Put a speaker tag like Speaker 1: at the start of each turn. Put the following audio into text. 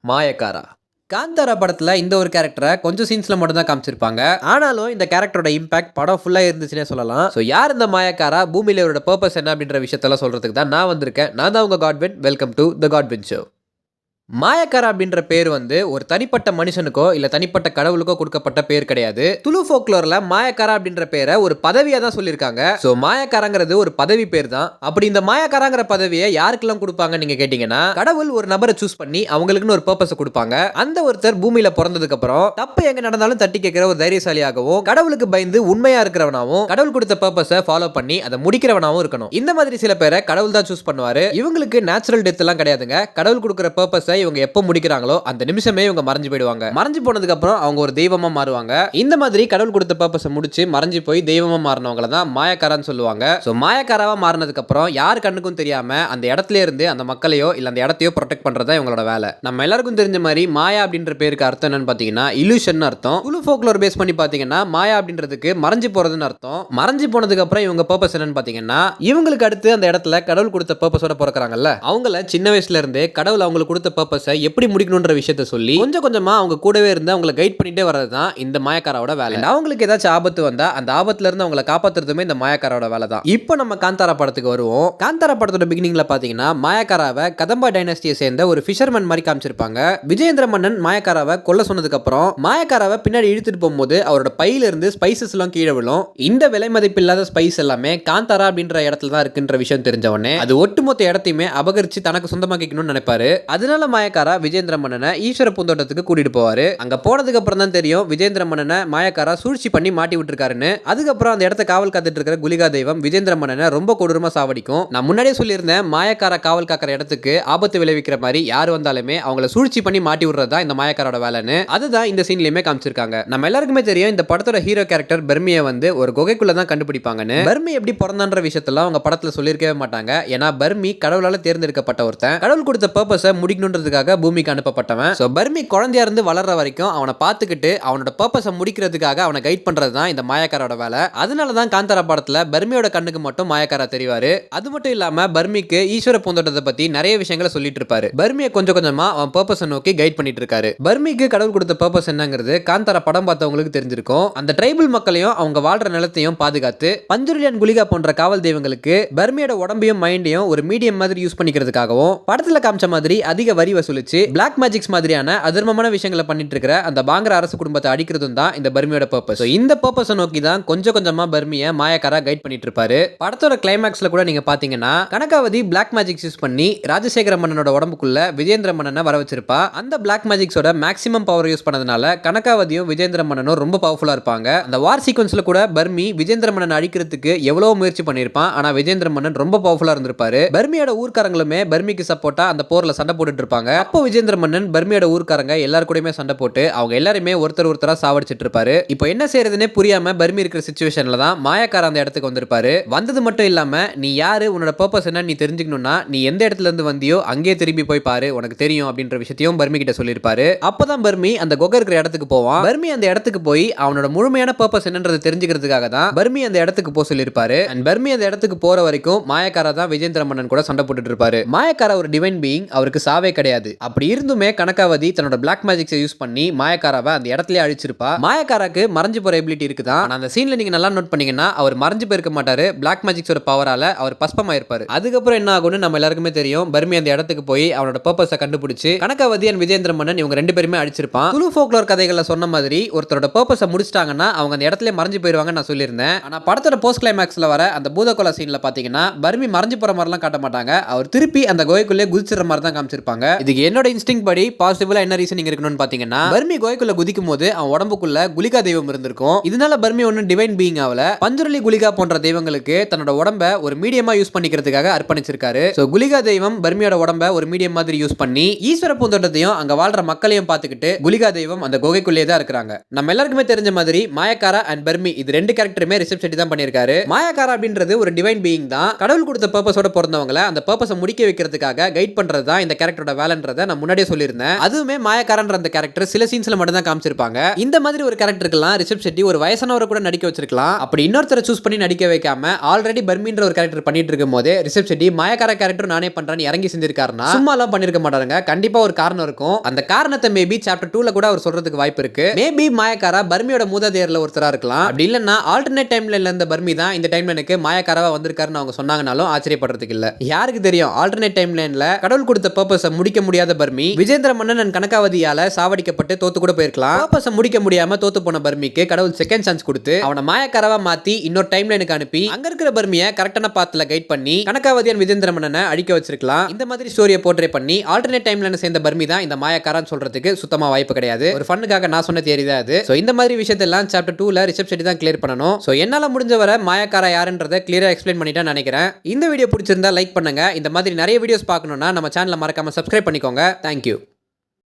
Speaker 1: மாயக்காரா. காந்தாரா படத்துல இந்த ஒரு கேரக்டரை கொஞ்சம் சீன்ஸ்ல மட்டும் தான் காமிச்சிருப்பாங்க. ஆனாலும் இந்த கேரக்டரோட இம்பாக்ட் படம் ஃபுல்லா இருந்துச்சுன்னே சொல்லலாம். சோ யார் இந்த மாயக்காரா, பூமியில இவரோட பர்பஸ் என்ன அப்படின்ற விஷயத்தெல்லாம் சொல்றதுக்கு தான் நான் வந்திருக்கேன். நான் தான் உங்க Godwin. Welcome to the Godwin show. மாயக்காரா அப்படின்ற பேர் வந்து ஒரு தனிப்பட்ட மனுஷனுக்கோ இல்ல தனிப்பட்ட கடவுளுக்கோ கொடுக்கப்பட்ட பேர் கிடையாது. துலு ஃபோக்லோர்ல மாயக்காரா அப்படின்ற பேரை ஒரு பதவியா தான் சொல்லியிருக்காங்க. சோ மாயக்காராங்கிறது ஒரு பதவி பேர் தான். அப்படி இந்த மாயக்காராங்கிற பதவியை யாருக்கெல்லாம் கொடுப்பாங்க நீங்க கேட்டீங்கன்னா, கடவுள் ஒரு நபரை சூஸ் பண்ணி அவங்களுக்குன்னு ஒரு பர்பஸ் கொடுப்பாங்க. அந்த ஒருத்தர் பூமியில பிறந்ததுக்கு அப்புறம் தப்பு எங்க நடந்தாலும் தட்டி கேட்கிற ஒரு தைரியசாலியாகவும், கடவுளுக்கு பயந்து உண்மையா இருக்கிறவனாவும், கடவுள் கொடுத்த பர்பஸை ஃபாலோ பண்ணி அதை முடிக்கிறவனாவும் இருக்கணும். இந்த மாதிரி சில பேரை கடவுள் தான் சூஸ் பண்ணுவாரு. இவங்களுக்கு நேச்சுரல் டெத் எல்லாம் கிடையாதுங்க. கடவுள் கொடுக்கிற பர்பஸை இவங்க எப்ப முடிக்கிறாங்களோ அந்த நிமிஷமே இவங்க மறைஞ்சு போயிடுவாங்க. மறைஞ்சு போனதுக்கு அப்புறம் அவங்க ஒரு தெய்வமா மாறுவாங்க. இந்த மாதிரி கடவுள் கொடுத்த பர்பஸை முடிச்சு மறைஞ்சு போய் தெய்வமா மாறினவங்கள தான் மாயக்காரான்னு சொல்லுவாங்க. சோ மாயக்காராவா மாறினதுக்கு அப்புறம் யார் கண்ணுக்கும் தெரியாம அந்த இடத்துல இருந்து அந்த மக்களையோ இல்ல அந்த இடத்தையோ ப்ரொடெக்ட் பண்றதா இவங்களோட வேலை. நம்ம எல்லாருக்கும் தெரிஞ்ச மாதிரி மாயா அப்படின்ற பேருக்கு அர்த்தம் என்னன்னு பாத்தீங்கன்னா இல்யூஷன் அர்த்தம். துலு ஃபோக்லோர் பேஸ் பண்ணி பாத்தீங்கன்னா மாயா அப்படின்றதுக்கு மறைஞ்சு போறதுன்னு அர்த்தம். மறைஞ்சு போனதுக்கு அப்புறம் இவங்க பர்பஸ் என்னன்னு பாத்தீங்கன்னா, இவங்களுக்கு அடுத்து அந்த இடத்துல கடவுள் கொடுத்த பர்பஸோட பிறக்கறாங்கல்ல, அவங்கள சின்ன வயசுல இருந்தே கடவுள் அவங்களுக்கு கொடுத்த பர்பஸை எப்படி முடிக்கணும்ன்ற விஷயத்தை சொல்லி கொஞ்சம் கொஞ்சமா அவங்க கூடவே இருந்து அவங்களை கைட் பண்ணிட்டே வர்றது தான் இந்த மாயக்காராவோட வேலை. அவங்களுக்கு ஏதாச்சும் ஆபத்து வந்தா அந்த ஆபத்துல இருந்து அவங்களை காப்பாத்துறதுமே இந்த மாயக்காராவோட வேலை தான். இப்போ நம்ம காந்தாரா படத்துக்கு வருவோம். காந்தாரா படத்தோட பிகினிங்ல பாத்தீங்கன்னா மாயக்காராவை கதம்பா டைனஸ்டியை சேர்ந்த ஒரு ஃபிஷர்மேன் மாதிரி காமிச்சிருப்பாங்க. விஜயேந்திர மன்னன் மாயக்காராவை கொல்ல சொன்னதுக்கு அப்புறம் மாயக்காராவை பின்னாடி இழுத்துட்டு போகும்போது அவரோட பையில இருந்து ஸ்பைசஸ் எல்லாம் கீழே விழும். இந்த விலை மதிப்பில்லாத ஸ்பைஸ் எல்லாமே காந்தாரா அப்படின்ற இடத்துல தான் இருக்குன்ற விஷயம் தெரிஞ்ச உடனே அது ஒட்டுமொத்த இடத்தையுமே அபகரிச்சு தனக்கு சொந்தமாக்கிக்கணும்னு நினைப்பாரு. அதனால மாயக்காரா விஜயேந்திர மன்னனை ஈஸ்வர பூந்தோட்டத்துக்கு கூட்டிட்டு போவாரு. அங்க போனதுக்கு அப்புறம் தான் தெரியும் விஜயேந்திர மன்னனை மாயக்காரா சூழ்ச்சி பண்ணி மாட்டி விட்டுருக்காருன்னு. அதுக்கப்புறம் அந்த இடத்த காவல் காத்துட்டு இருக்கிற குலிகா தெய்வம் விஜயேந்திர மன்னனை ரொம்ப கொடூரமா சாவடிக்கும். நான் முன்னாடியே சொல்லியிருந்தேன், மாயக்காரா காவல் காக்கிற இடத்துக்கு ஆபத்து விளைவிக்கிற மாதிரி யார் வந்தாலுமே அவங்கள சூழ்ச்சி பண்ணி மாட்டி விடுறதா இந்த மாயக்காரோட வேலைன்னு. அதுதான் இந்த சீன்லயுமே காமிச்சிருக்காங்க. நம்ம எல்லாருக்குமே தெரியும் இந்த படத்தோட ஹீரோ கேரக்டர் பர்மியை வந்து ஒரு குகைக்குள்ள தான் கண்டுபிடிப்பாங்கன்னு. பர்மி எப்படி பிறந்தான்ற விஷயத்துல அவங்க படத்துல சொல்லியிருக்கவே மாட்டாங்க. ஏன்னா பர்மி கடவுளால தேர்ந்தெடுக்கப்பட்ட ஒருத்தன். கடவுள் கொடுத்த பர்பஸை முடிக்கணுன்றதுக்காக பூமிக்கு அனுப்பப்பட்டவன். சோ பர்மி குழந்தையா இருந்து வளர்ற வரைக்கும் அவனை பார்த்துக்கிட்டு அவனோட பர்பஸை முடிக்கிறதுக்காக அவனை கைட் பண்றது தான் இந்த மாயக்காரோட வேலை. அதனால தான் காந்தாரா படத்துல பர்மியோட கண்ணுக்கு மட்டும் மாயக்காரா தெரிவாரு. அது மட்டும் இல்லாம பர்மிக்கு ஈஸ்வர பூந்தோட்டத்தை பத்தி நிறைய விஷயங்களை சொல்லிட்டு இருப்பாரு. பர்மியை கொஞ்சம் கொஞ்சமா அவன் பர்பஸை நோக்கி கைட் பண்ணிட்டு இருக்காரு. பர்மிக்கு கடவுள் கொடுத்த பர்பஸ் என்னங்கிறது காந்தாரா படம் பார்த்தவங்களுக்கு தெரிஞ்சிருக்கும். அந்த ட்ரைபல் மக்களையும் அவங்க வாழ்ற நிலத்தையும் பாதுகாத்து பஞ்சுரிலியன் குலிகா போன்ற காவல் தெய்வங்களுக்கு பர்மியோட உடம்பையும் மைண்டையும் ஒரு மீடியம் மாதிரி யூஸ் பண்ணிக்கிறதுக்காகவும் படத்துல காமிச்ச மாதிரி அதிக வரி வசூலிச்சு பிளாக் மேஜிக்ஸ் மாதிரியான அதர்மமான விஷயங்களை பண்ணிட்டு இருக்கிற அந்த பாங்கர அரசு குடும்பத்தை அடிக்கிறதும் தான் இந்த பர்மியோட பர்பஸ். இந்த பர்பஸை நோக்கி தான் கொஞ்சம் கொஞ்சமா பர்மியை மாயக்காரா கைட் பண்ணிட்டு இருப்பாரு. படத்தோட கிளைமாக்ஸ்ல கூட நீங்க பாத்தீங்கன்னா கனகாவதி பிளாக் மேஜிக்ஸ் யூஸ் பண்ணி ராஜசேகர மன்னனோட உடம்புக்குள்ள விஜயேந்திர மன்னனை வர வச்சிருப்பா. அந்த பிளாக் மேஜிக்ஸோட மேக்ஸிமம் பவர் யூஸ் பண்ணதுனால கனகாவதியும் விஜயேந்திர மன்னனும் ரொம்ப பவர்ஃபுல்லா இருப்பாங்க. அந்த வார் சீக்வன்ஸ்ல கூட பர்மி விஜயேந்திர மன்னனை அடிக்கிறதுக்கு எவ்வளவு முயற்சி பண்ணிருப்பான். ஆனா விஜயேந்திர மன்னன் ரொம்ப பவர்ஃபுல்லா இருந்திருப்பாரு. பர்மியோட ஊர்க்காரங்களுமே பர்மிக்கு சப்போர்ட்டா அந்த போர்ல சண்டை போட்டுட்டு இருப்பாங்க. அப்போ விஜயேந்திர மன்னன் பர்மியோட ஊர்க்காரங்க எல்லாரும் கூடயுமே சண்டை போட்டு அவங்க எல்லாருமே ஒருத்தர் ஒருத்தரா சாவடிச்சிட்டு இருப்பாரு. இப்போ என்ன செய்யறதுன்னே புரியாம பர்மி இருக்கிற சிச்சுவேஷன்ல தான் மாயக்காரா அந்த இடத்துக்கு வந்திருப்பாரு. வந்தது மட்டும் இல்லாம நீ யாரு, உன்னோட பர்பஸ் என்ன நீ தெரிஞ்சுக்கணும்னா நீ எந்த இடத்துல இருந்து வந்தியோ அங்கேயே திரும்பி போய் பாரு, உனக்கு தெரியும் அப்படின்ற விஷயத்தையும் பர்மி கிட்ட சொல்லியிருப்பாரு. அப்பதான் பர்மி அந்த குகை இருக்கிற இடத்துக்கு போவான். பர்மி அந்த இடத்துக்கு போய் அவனோட முழுமையான பர்பஸ் என்னன்றது தெரிஞ்சுக்கிறதுக்காக தான் பர்மி அந்த இடத்துக்கு போக சொல்லியிருப்பாரு. அண்ட் பர்மி அந்த இடத்துக்கு போற வரைக்கும் மாயக்காரா தான் விஜயேந்திர மன்னன் கூட சண்டை போட்டுட்டு இருப்பாரு. மாயக்காரா ஒரு டிவைன் பீயிங், அவருக்கு சாவே கிடையாது. அப்படி இருந்துமே கனகாவதி தன்னோட பிளாக் மேஜிக்ஸை யூஸ் பண்ணி மாயக்காராவை அந்த இடத்துலயே அழிச்சிருப்பா. மாயக்காராக்கு மறைஞ்சு போற எபிலிட்டி இருக்குதான். ஆனா அந்த சீன்ல நீங்க நல்லா நோட் பண்ணீங்கன்னா அவர் மறைஞ்சு போயிருக்க மாட்டாரு. பிளாக் மேஜிக்ஸோட பவரால அவர் பஸ்பமாயிருப்பாரு. அதுக்கப்புறம் என்ன ஆகும்னு நம்ம எல்லாருக்குமே தெரியும். பர்மி அந்த இடத்துக்கு போய் அவனோட பர்பஸை கண்டுபிடிச்சு கனகாவதி அண்ட் விஜயேந்திர மன்னன் இவங்க ரெண்டு பேருமே அழிச்சிருப்பான். துலு ஃபோக்லோர் கதைகள்ல சொன்ன மாதிரி ஒருத்தரோட பர்பஸை முடிச்சிட்டாங்கன்னா அவங்க அந்த இடத்துல மறைஞ்சு போயிருவாங்க நான் சொல்லியிருந்தேன். ஆனா படத்தோட போஸ்ட் கிளைமாக்ஸ்ல வர அந்த பூதகொலை சீன்ல பாத்தீங்கன்னா பர்மி மறைஞ்சு போற மாதிரிலாம் காட்ட மாட்டாங்க. அவர் திருப்பி அந்த குகைக்குள்ளே குதிச்சிற மாதிரி தான் காமிச்சிருப்பாங்க. இதுக்கு என்னோட இன்ஸ்டிங் படி பாசிட்டிவா என்ன ரீசனிங் இருக்கணும்னு பாத்தீங்கன்னா, பர்மி குகைக்குள்ள குதிக்கும் போது அவன் உடம்புக்குள்ள குலிகா தெய்வம் இருந்திருக்கும். இதனால பர்மி ஒன்னும் டிவைன் பீயிங் ஆகல. பஞ்சுரலி குலிகா போன்ற தெய்வங்களுக்கு தன்னோட உடம்ப ஒரு மீடியமா யூஸ் பண்ணிக்கிறதுக்காக அர்ப்பணிச்சிருக்காரு. சோ குலிகா தெய்வம் பர்மியோட உடம்ப ஒரு மீடியம் மாதிரி யூஸ் பண்ணி ஈஸ்வர பூந்தோட்டத்தையும் அங்க வாழ்ற மக்களையும் பார்த்துக்கிட்டு குலிகா தெய்வம் அந்த குகைக்குள்ளே தான் இருக்காங்க. நம்ம எல்லாருக்குமே தெரிஞ்ச மாதிரி மாயக்காரா அண்ட் பர்மி இது ரெண்டு கேரக்டருமே ரிஷப் ஷெட்டி தான் பண்ணியிருக்காரு. மாயக்காரா அப்படின்றது ஒரு டிவைன் பீயிங் தான். கடவுள் கொடுத்த பர்பஸோட பிறந்தவங்களை அந்த பர்பஸை முடிக்க வைக்கிறதுக்காக கைட் பண்றது தான் இந்த கேரக்டரோட வேலைன்றதை நான் முன்னாடியே சொல்லியிருந்தேன். அதுவுமே மாயக்காரன்ற அந்த கேரக்டர் சில சீன்ஸ்ல மட்டும் தான் காமிச்சிருப்பாங்க. இந்த மாதிரி ஒரு கேரக்டருக்குலாம் ரிஷப் ஷெட்டி ஒரு வயசானவரை கூட நடிக்க வச்சிருக்கலாம். அப்படி இன்னொருத்தரை சூஸ் பண்ணி நடிக்க வைக்காம ஆல்ரெடி பர்மின்ற ஒரு கேரக்டர் பண்ணிட்டு இருக்கும் போதே ரிஷப் ஷெட்டி மாயக்கார கேரக்டர் நானே பண்றேன்னு இறங்கி செஞ்சிருக்காருன்னா சும்மாலாம் பண்ணிருக்க மாட்டாருங்க. கண்டிப்பா ஒரு காரணம் இருக்கும். அந்த காரணத்தை மேபி சாப்டர் 2ல கூட அவர் சொல்றதுக்கு வாய்ப்பு இருக்கு. மேபி மாயக்காரா பர்மியோட மூதாதையர்ல ஒருத்தரா இருக்கலாம். அப்படி இல்லன்னா ஆல்டர்னேட் டைம்ல இருந்த பர்மி தான் இந்த டைம்லைனுக்கு மாயக்காரவா வந்திருக்காருன்னு அவங்க சொன்னாங்கனாலும் ஆச்சரியப்படுறதுக்கு இல்ல. யாருக்கு தெரியும், ஆல்டர்னேட் டைம்லைன்ல கடவுள் கொடுத்த பர்பஸை முடிக்க முடியாத பர்மி விஜேந்திர மன்னன் கனகாவதியால சாவடிக்கப்பட்டு தோத்து கூட போயிருக்கலாம். பர்பஸை முடிக்க முடியாம தோத்து போன பர்மிக்கு கடவுள் செகண்ட் சான்ஸ் கொடுத்து அவனை மாயக்காரவா மாத்தி இன்னொரு டைம்லைனுக்கு அனுப்பி அங்க இருக்கிற பர்மியை கரெக்டான பாத்துல கைட் பண்ணி கனகாவதியான் விஜேந்திர மன்னனை அழிக்க வச்சிருக்கலாம். இந்த மாதிரி ஸ்டோரியை போர்ட்ரே பண்ணி ஆல்டர்னேட் டைம்லைன் சேர்ந்த பர்மி தான் இந்த மாயக்காரன்னு சொல்றதுக்கு சுத்தமா வாய்ப்பு கிடையாது. ஒரு ஃபன்னுக்காக நான் சொன்ன தியரி தான் அது. சோ இந்த மாதிரி விஷயத்தெல்லாம் சாப்டர் 2ல ரிஷப் ஷெட்டி தான் கிளியர் பண்ணணும். சோ என்னால முடிஞ்ச வரை மாயக்காரா யாருன்றதை கிளியரா எக்ஸ்பிளைன் பண்ணிட்டேன்னு நினைக்கிறேன். இந்த வீடியோ பிடிச்சிருந்தா லைக் பண்ணுங்க. இந்த மாதிரி நிறைய வீடியோஸ் பார்க்கணும்னா நம்ம சேனலை மறக்காம சப்ஸ்கிரைப் பண்ணிக்கோங்க. தேங்க்யூ.